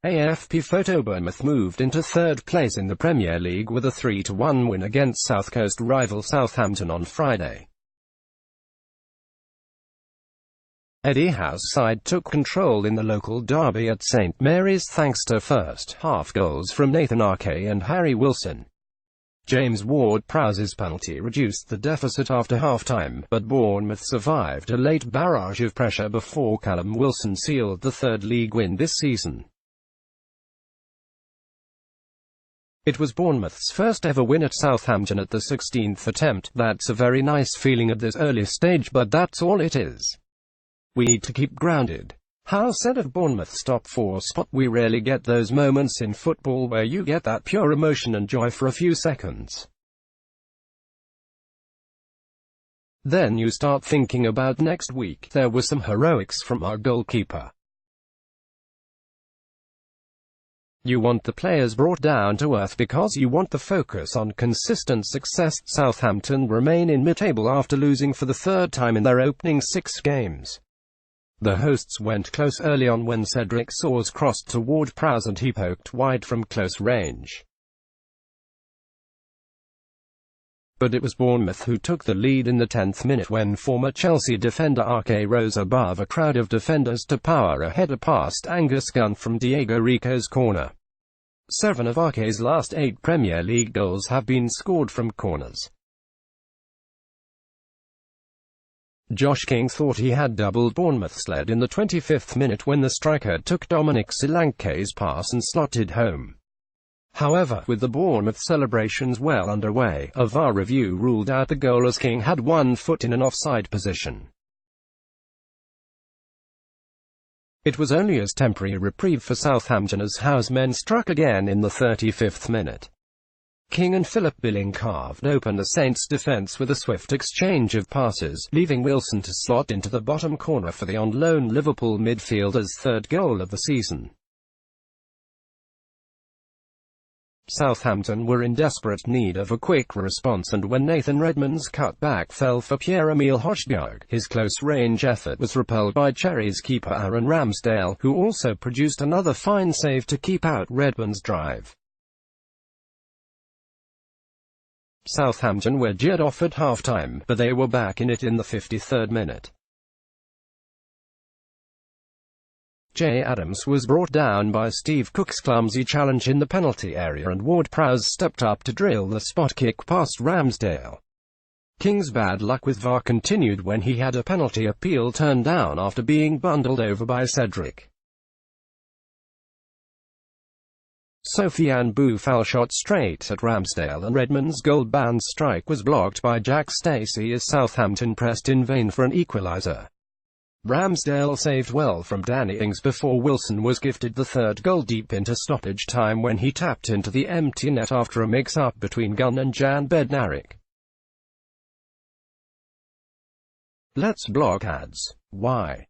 AFP PHOTOBournemouth moved into third place in the Premier League with a 3-1 win against South Coast rival Southampton on Friday. Eddie Howe's side took control in the local derby at St Mary's thanks to first-half goals from Nathan Ake and Harry Wilson. James Ward-Prowse's penalty reduced the deficit after half-time, but Bournemouth survived a late barrage of pressure before Callum Wilson sealed the third league win this season. It was Bournemouth's first ever win at Southampton at the 16th attempt. That's a very nice feeling at this early stage, but that's all it is. We need to keep grounded. Howe said of Bournemouth's top four spot, "We rarely get those moments in football where you get that pure emotion and joy for a few seconds. Then you start thinking about next week." There were some heroics from our goalkeeper. You want the players brought down to earth because you want the focus on consistent success. Southampton remain in mid-table after losing for the third time in their opening 6 games. The hosts went close early on when Cedric Soares crossed toward Prowse and he poked wide from close range. But it was Bournemouth who took the lead in the 10th minute when former Chelsea defender Ake rose above a crowd of defenders to power a header past Angus Gunn from Diego Rico's corner. 7 of Ake's last 8 Premier League goals have been scored from corners. Josh King thought he had doubled Bournemouth's lead in the 25th minute when the striker took Dominic Solanke's pass and slotted home. However, with the Bournemouth celebrations well underway, a VAR review ruled out the goal as King had one foot in an offside position. It was only a temporary reprieve for Southampton as Howe's men struck again in the 35th minute. King and Philip Billing carved open the Saints' defence with a swift exchange of passes, leaving Wilson to slot into the bottom corner for the on-loan Liverpool midfielder's third goal of the season. Southampton were in desperate need of a quick response, and when Nathan Redmond's cutback fell for Pierre-Emile Hojbjerg, his close-range effort was repelled by Cherries keeper Aaron Ramsdale, who also produced another fine save to keep out Redmond's drive. Southampton were jeered off at half-time, but they were back in it in the 53rd minute. Jay Adams was brought down by Steve Cook's clumsy challenge in the penalty area and Ward-Prowse stepped up to drill the spot kick past Ramsdale. King's bad luck with VAR continued when he had a penalty appeal turned down after being bundled over by Cedric. Sofiane Boufal shot straight at Ramsdale and Redmond's goal-bound strike was blocked by Jack Stacey as Southampton pressed in vain for an equaliser. Ramsdale saved well from Danny Ings before Wilson was gifted the third goal deep into stoppage time when he tapped into the empty net after a mix-up between Gunn and Jan Bednarik. Let's block ads. Why?